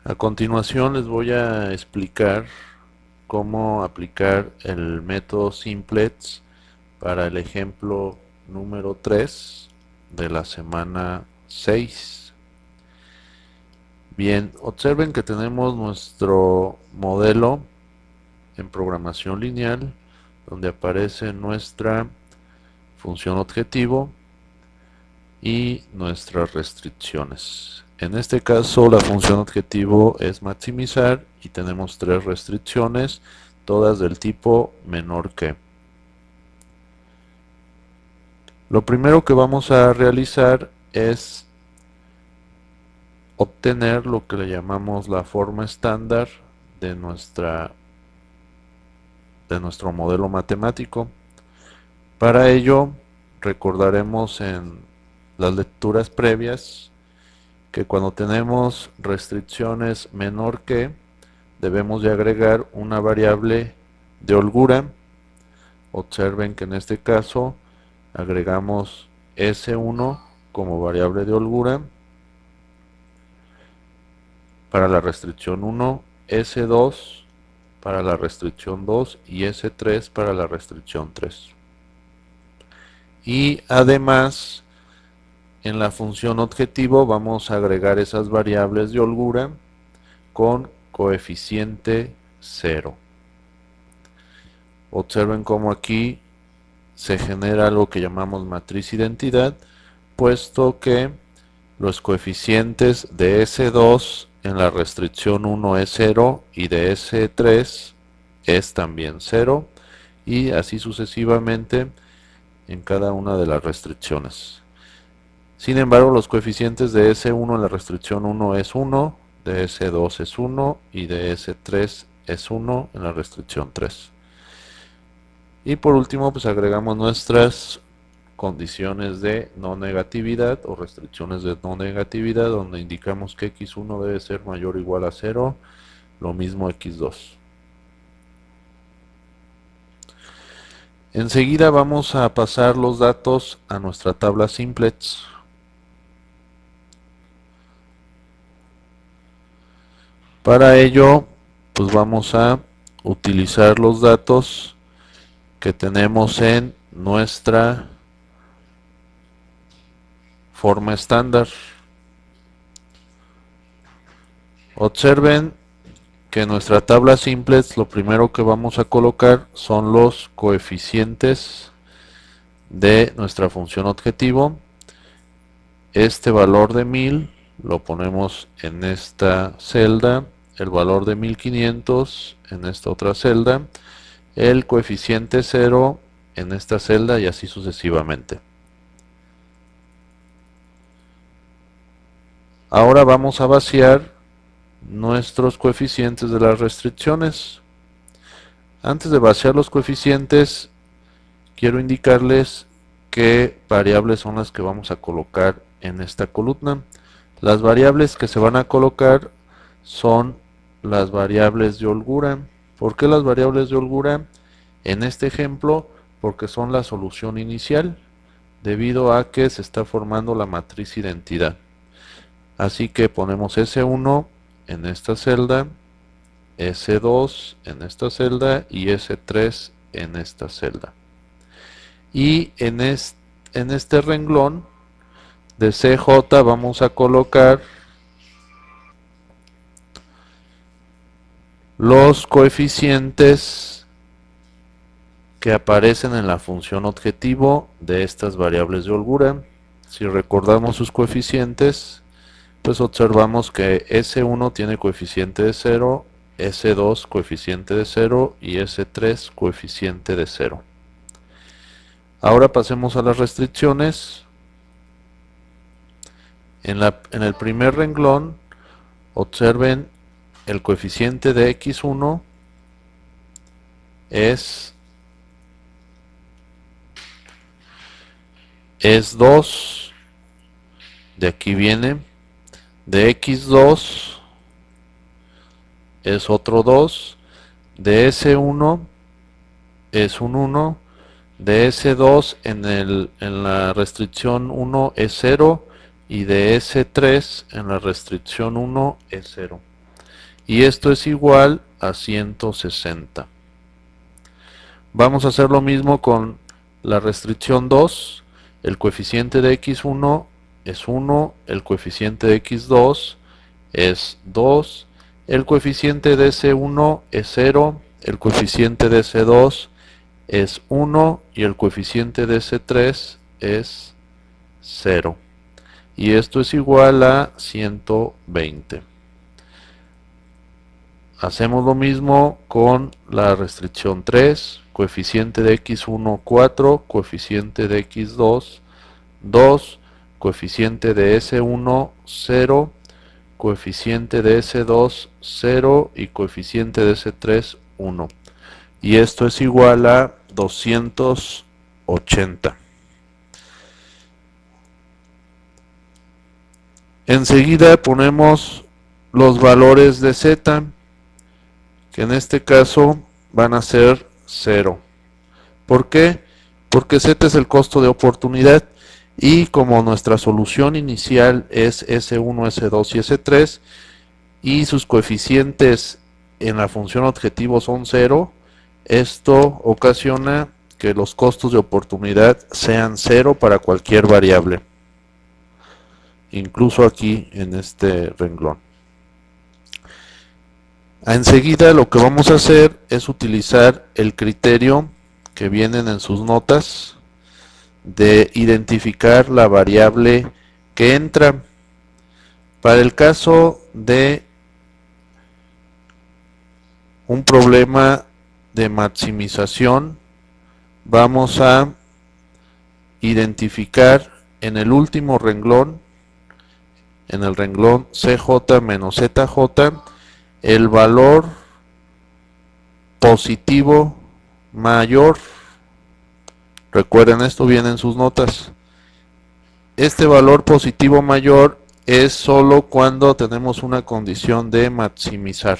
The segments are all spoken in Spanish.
A continuación les voy a explicar cómo aplicar el método simplex para el ejemplo número 3 de la semana 6. Bien, observen que tenemos nuestro modelo en programación lineal donde aparece nuestra función objetivo y nuestras restricciones. En este caso la función objetivo es maximizar y tenemos tres restricciones, todas del tipo menor que. Lo primero que vamos a realizar es obtener lo que le llamamos la forma estándar de nuestro modelo matemático. Para ello recordaremos en las lecturas previas que cuando tenemos restricciones menor que, debemos de agregar una variable de holgura. Observen que en este caso agregamos S1 como variable de holgura para la restricción 1, S2 para la restricción 2 y S3 para la restricción 3. Y además, en la función objetivo vamos a agregar esas variables de holgura con coeficiente 0. Observen cómo aquí se genera algo que llamamos matriz identidad, puesto que los coeficientes de S2 en la restricción 1 es 0 y de S3 es también 0 y así sucesivamente en cada una de las restricciones. Sin embargo, los coeficientes de S1 en la restricción 1 es 1, de S2 es 1 y de S3 es 1 en la restricción 3. Y por último, pues agregamos nuestras condiciones de no negatividad o restricciones de no negatividad, donde indicamos que x1 debe ser mayor o igual a 0, lo mismo x2. Enseguida vamos a pasar los datos a nuestra tabla simplex. Para ello, pues vamos a utilizar los datos que tenemos en nuestra forma estándar. Observen que en nuestra tabla simplex lo primero que vamos a colocar son los coeficientes de nuestra función objetivo. Este valor de 1000 lo ponemos en esta celda, el valor de 1500 en esta otra celda, el coeficiente 0 en esta celda y así sucesivamente. Ahora vamos a vaciar nuestros coeficientes de las restricciones. Antes de vaciar los coeficientes, quiero indicarles qué variables son las que vamos a colocar en esta columna. Las variables que se van a colocar son las variables de holgura. ¿Por qué las variables de holgura? En este ejemplo, porque son la solución inicial, debido a que se está formando la matriz identidad. Así que ponemos S1 en esta celda, S2 en esta celda y S3 en esta celda. Y en este renglón de CJ vamos a colocar los coeficientes que aparecen en la función objetivo de estas variables de holgura. Si recordamos sus coeficientes, pues observamos que S1 tiene coeficiente de 0, S2 coeficiente de 0 y S3 coeficiente de 0. Ahora pasemos a las restricciones. En el primer renglón, observen el coeficiente de x1 es 2, de aquí viene, de x2 es otro 2, de S1 es un 1, de S2 en la restricción 1 es 0 y de S3 en la restricción 1 es 0. y esto es igual a 160. Vamos a hacer lo mismo con la restricción 2. El coeficiente de x1 es 1, el coeficiente de x2 es 2, el coeficiente de S1 es 0, el coeficiente de S2 es 1 y el coeficiente de S3 es 0. Y esto es igual a 120. Hacemos lo mismo con la restricción 3, coeficiente de x1 4, coeficiente de x2 2, coeficiente de S1 0, coeficiente de S2 0 y coeficiente de S3 1. Y esto es igual a 280. Enseguida ponemos los valores de Z, que en este caso van a ser 0. ¿Por qué? Porque Z es el costo de oportunidad y como nuestra solución inicial es S1, S2 y S3 y sus coeficientes en la función objetivo son 0, esto ocasiona que los costos de oportunidad sean 0 para cualquier variable, incluso aquí en este renglón. Enseguida lo que vamos a hacer es utilizar el criterio que vienen en sus notas de identificar la variable que entra. Para el caso de un problema de maximización, vamos a identificar en el último renglón, en el renglón CJ menos ZJ, el valor positivo mayor. Recuerden, esto viene en sus notas. Este valor positivo mayor es solo cuando tenemos una condición de maximizar.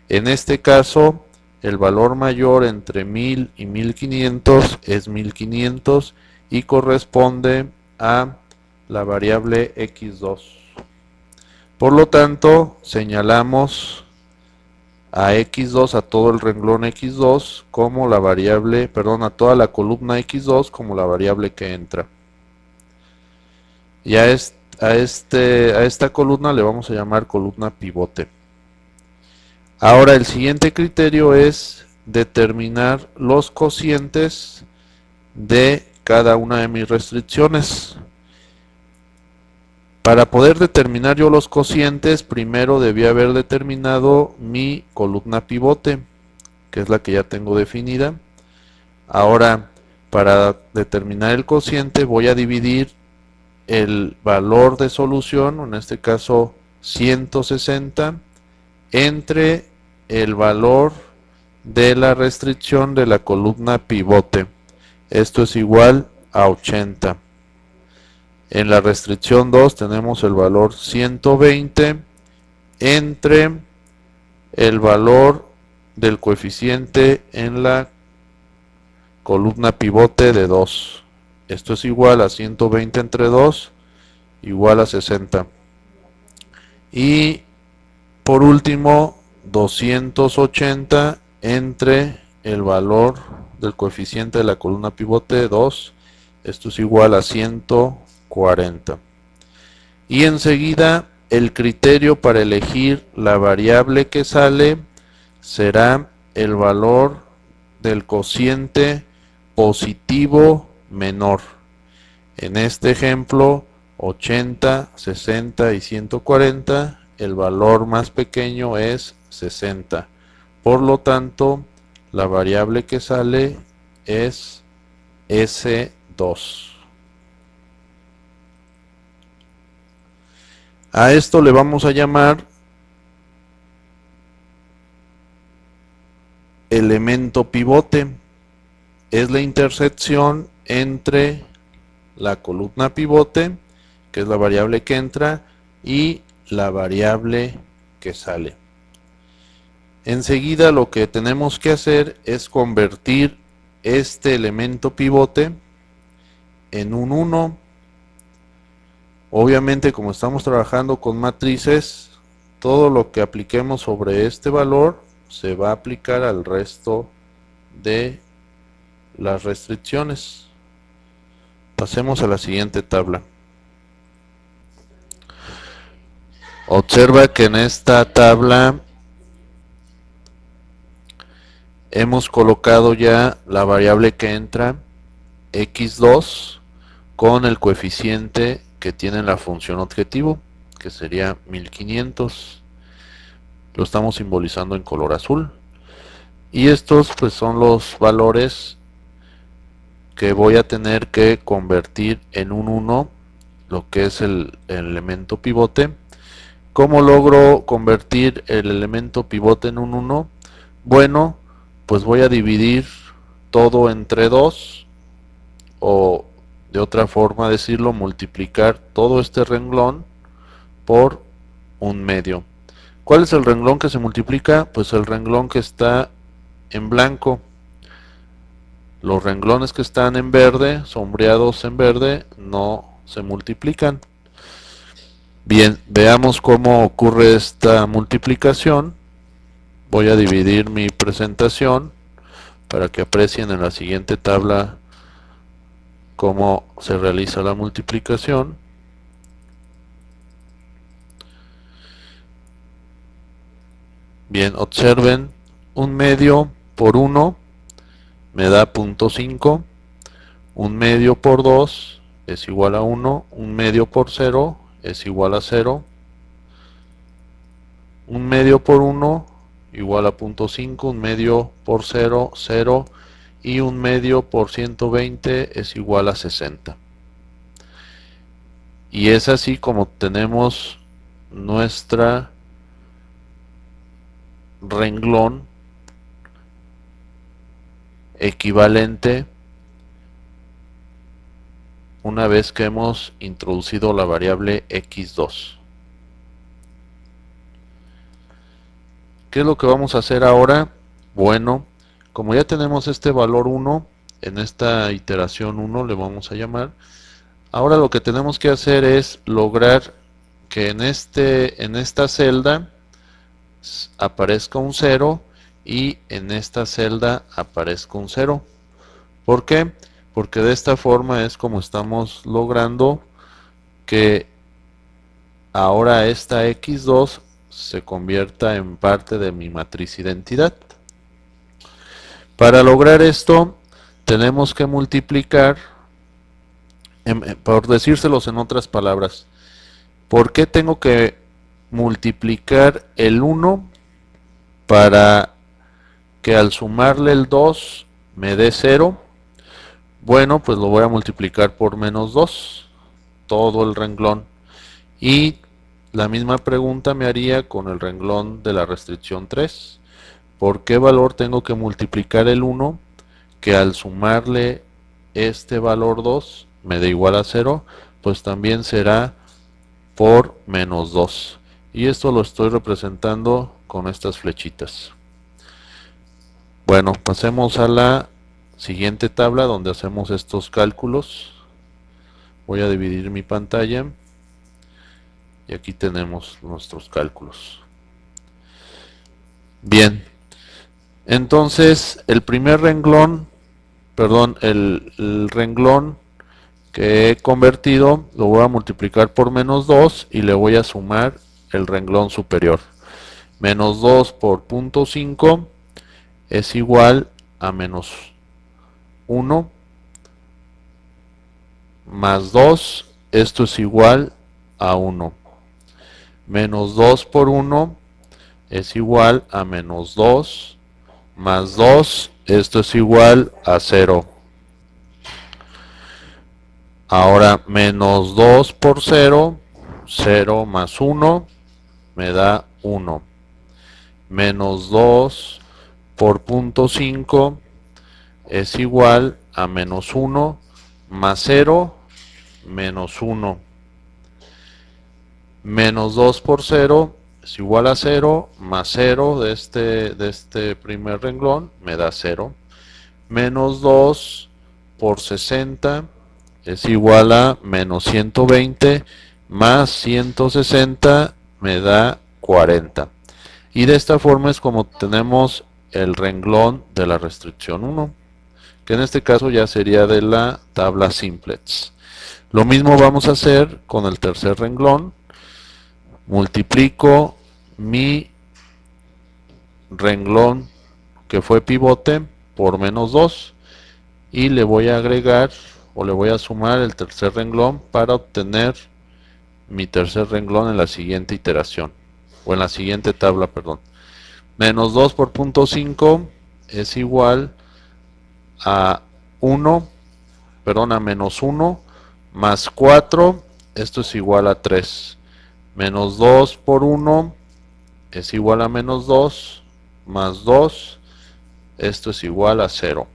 En este caso, el valor mayor entre 1000 y 1500 es 1500 y corresponde a la variable x2. Por lo tanto, señalamos a x2, a todo el renglón x2 como la variable, perdón, a toda la columna x2 como la variable que entra. Y a esta columna le vamos a llamar columna pivote. Ahora el siguiente criterio es determinar los cocientes de cada una de mis restricciones. Para poder determinar yo los cocientes, primero debía haber determinado mi columna pivote, que es la que ya tengo definida. Ahora, para determinar el cociente, voy a dividir el valor de solución, en este caso 160, entre el valor de la restricción de la columna pivote. Esto es igual a 80. En la restricción 2 tenemos el valor 120 entre el valor del coeficiente en la columna pivote de 2. Esto es igual a 120 entre 2, igual a 60. Y por último, 280 entre el valor del coeficiente de la columna pivote de 2. Esto es igual a 140. Y enseguida el criterio para elegir la variable que sale será el valor del cociente positivo menor. En este ejemplo, 80, 60 y 140, el valor más pequeño es 60. Por lo tanto, la variable que sale es S2. A esto le vamos a llamar elemento pivote. Es la intersección entre la columna pivote, que es la variable que entra, y la variable que sale. Enseguida lo que tenemos que hacer es convertir este elemento pivote en un 1. Obviamente, como estamos trabajando con matrices, todo lo que apliquemos sobre este valor se va a aplicar al resto de las restricciones. Pasemos a la siguiente tabla. Observa que en esta tabla hemos colocado ya la variable que entra, x2, con el coeficiente que tiene la función objetivo, que sería 1500. Lo estamos simbolizando en color azul. Y estos pues son los valores que voy a tener que convertir en un 1, lo que es el elemento pivote. ¿Cómo logro convertir el elemento pivote en un 1? Bueno, pues voy a dividir todo entre 2, o de otra forma decirlo, multiplicar todo este renglón por un medio. ¿Cuál es el renglón que se multiplica? Pues el renglón que está en blanco. Los renglones que están en verde, sombreados en verde, no se multiplican. Bien, veamos cómo ocurre esta multiplicación. Voy a dividir mi presentación para que aprecien en la siguiente tabla cómo se realiza la multiplicación. Bien, observen, un medio por 1 me da 0.5, un medio por 2 es igual a 1, un medio por 0 es igual a 0, un medio por 1 igual a 0.5, un medio por 0, 0, y un medio por 120 es igual a 60. Y es así como tenemos nuestra renglón equivalente una vez que hemos introducido la variable x2. ¿Qué es lo que vamos a hacer ahora? Bueno, como ya tenemos este valor 1, en esta iteración 1 le vamos a llamar, ahora lo que tenemos que hacer es lograr que en esta celda aparezca un 0 y en esta celda aparezca un 0. ¿Por qué? Porque de esta forma es como estamos logrando que ahora esta x2 se convierta en parte de mi matriz identidad. Para lograr esto tenemos que multiplicar, por decírselos en otras palabras, ¿por qué tengo que multiplicar el 1 para que al sumarle el 2 me dé 0? Bueno, pues lo voy a multiplicar por menos 2, todo el renglón. Y la misma pregunta me haría con el renglón de la restricción 3. ¿Por qué valor tengo que multiplicar el 1 que al sumarle este valor 2 me dé igual a 0? Pues también será por menos 2. Y esto lo estoy representando con estas flechitas. Bueno, pasemos a la siguiente tabla donde hacemos estos cálculos. Voy a dividir mi pantalla y aquí tenemos nuestros cálculos. Bien, entonces el primer renglón, perdón, el renglón que he convertido lo voy a multiplicar por menos 2 y le voy a sumar el renglón superior. Menos 2 por 0.5 es igual a menos 1 más 2, esto es igual a 1. Menos 2 por 1 es igual a menos 2 más 2, esto es igual a 0. Ahora menos 2 por 0, 0 más 1 me da 1. Menos 2 por 0.5 es igual a menos 1 más 0 menos 1. Menos 2 por 0 es igual a 0 más 0 de este primer renglón me da 0. Menos 2 por 60 es igual a menos 120 más 160 me da 40. Y de esta forma es como tenemos el renglón de la restricción 1, que en este caso ya sería de la tabla simplex. Lo mismo vamos a hacer con el tercer renglón. Multiplico mi renglón que fue pivote por menos 2 y le voy a agregar o le voy a sumar el tercer renglón para obtener mi tercer renglón en la siguiente iteración o en la siguiente tabla, perdón. Menos 2 por punto 5 es igual a 1, perdón, a menos 1 más 4, esto es igual a 3. Menos 2 por 1 es igual a menos 2 más 2, esto es igual a 0.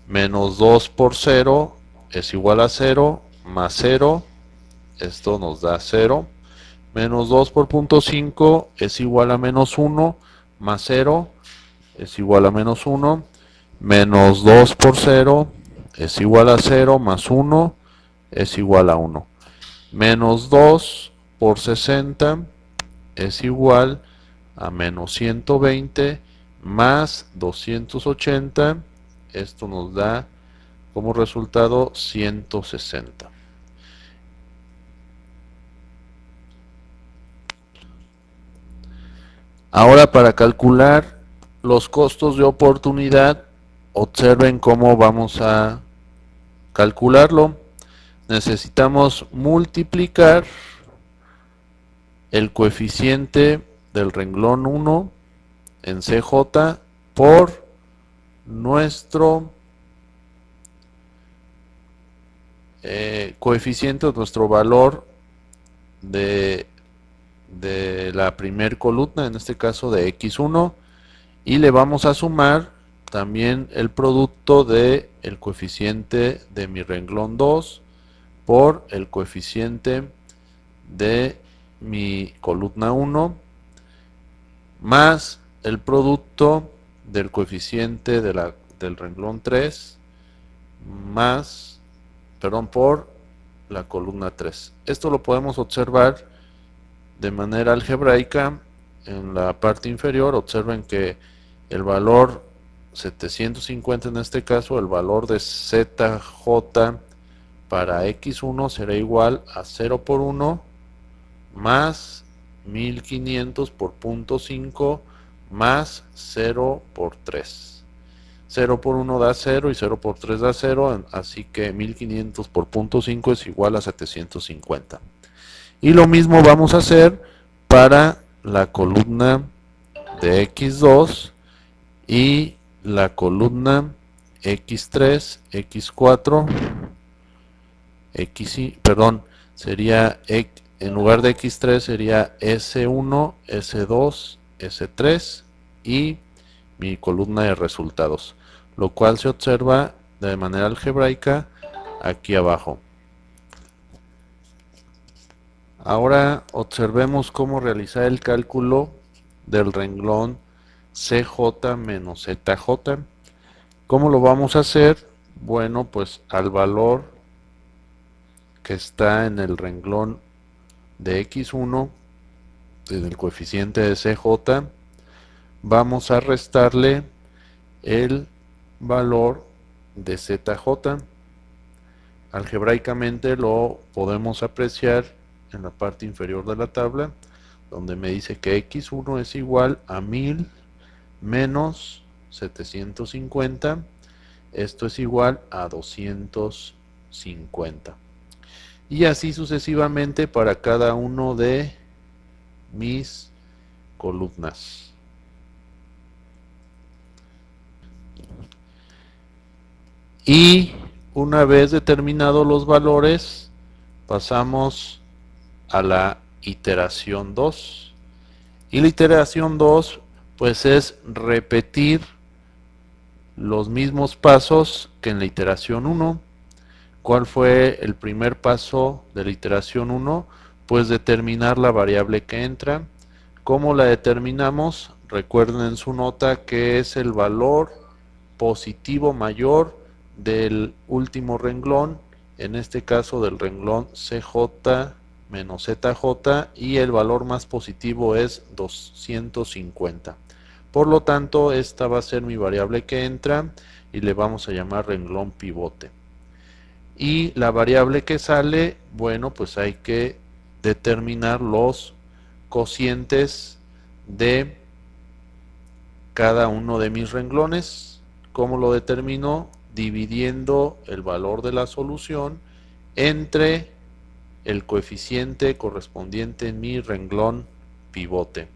Menos 2 por 0 es igual a 0 más 0, esto nos da 0. Menos 2 por punto 5 es igual a menos 1 más 0 es igual a menos 1. Menos 2 por 0 es igual a 0 más 1 es igual a 1. Menos 2 por 60 es igual a menos 120 más 280. Esto nos da como resultado 160. Ahora, para calcular los costos de oportunidad, observen cómo vamos a calcularlo. Necesitamos multiplicar el coeficiente del renglón 1 en CJ por nuestro coeficiente, nuestro valor de la primer columna, en este caso de X1, y le vamos a sumar también el producto de el coeficiente de mi renglón 2 por el coeficiente de mi columna 1 más el producto del coeficiente del renglón 3 más, perdón, por la columna 3. Esto lo podemos observar de manera algebraica en la parte inferior. Observen que el valor 750, en este caso, el valor de ZJ para X1 será igual a 0 por 1 más 1500 por punto 5 más 0 por 3. 0 por 1 da 0 y 0 por 3 da 0, así que 1500 por punto 5 es igual a 750. Y lo mismo vamos a hacer para la columna de X2 y la columna X3, X4, perdón, sería en lugar de X3 sería S1, S2, S3 y mi columna de resultados, lo cual se observa de manera algebraica aquí abajo. Ahora observemos cómo realizar el cálculo del renglón CJ menos ZJ. ¿Cómo lo vamos a hacer? Bueno, pues al valor que está en el renglón de X1, del coeficiente de CJ, vamos a restarle el valor de ZJ. Algebraicamente lo podemos apreciar en la parte inferior de la tabla, donde me dice que X1 es igual a 1000 menos 750. Esto es igual a 250. Y así sucesivamente para cada uno de mis columnas. Y una vez determinados los valores, pasamos a la iteración 2. Y la iteración 2 pues es repetir los mismos pasos que en la iteración 1. ¿Cuál fue el primer paso de la iteración 1? Pues determinar la variable que entra. ¿Cómo la determinamos? Recuerden en su nota que es el valor positivo mayor del último renglón, en este caso del renglón CJ menos ZJ y el valor más positivo es 250. Por lo tanto, esta va a ser mi variable que entra y le vamos a llamar renglón pivote. Y la variable que sale, bueno, pues hay que determinar los cocientes de cada uno de mis renglones. ¿Cómo lo determino? Dividiendo el valor de la solución entre el coeficiente correspondiente en mi renglón pivote.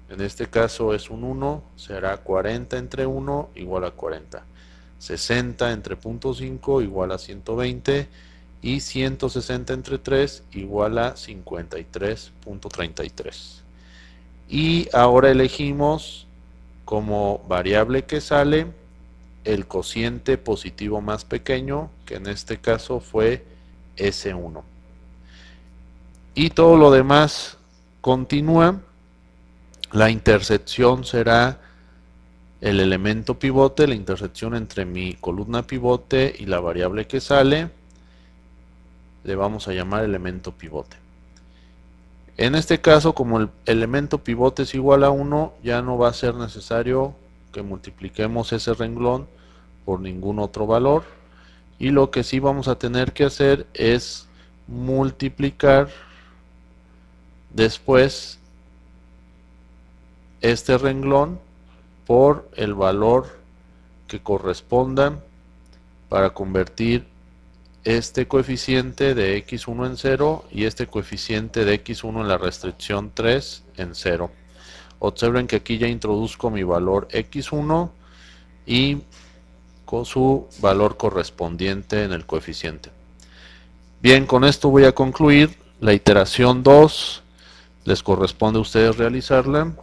En este caso es un 1, será 40 entre 1 igual a 40. 60 entre 0.5 igual a 120 y 160 entre 3 igual a 53.33. Y ahora elegimos como variable que sale el cociente positivo más pequeño, que en este caso fue S1. Y todo lo demás continúa. La intersección será el elemento pivote, la intersección entre mi columna pivote y la variable que sale, le vamos a llamar elemento pivote. En este caso, como el elemento pivote es igual a 1, ya no va a ser necesario que multipliquemos ese renglón por ningún otro valor. Y lo que sí vamos a tener que hacer es multiplicar después este renglón por el valor que corresponda para convertir este coeficiente de x1 en 0 y este coeficiente de x1 en la restricción 3 en 0. Observen que aquí ya introduzco mi valor x1 y con su valor correspondiente en el coeficiente. Bien, con esto voy a concluir. La iteración 2 les corresponde a ustedes realizarla.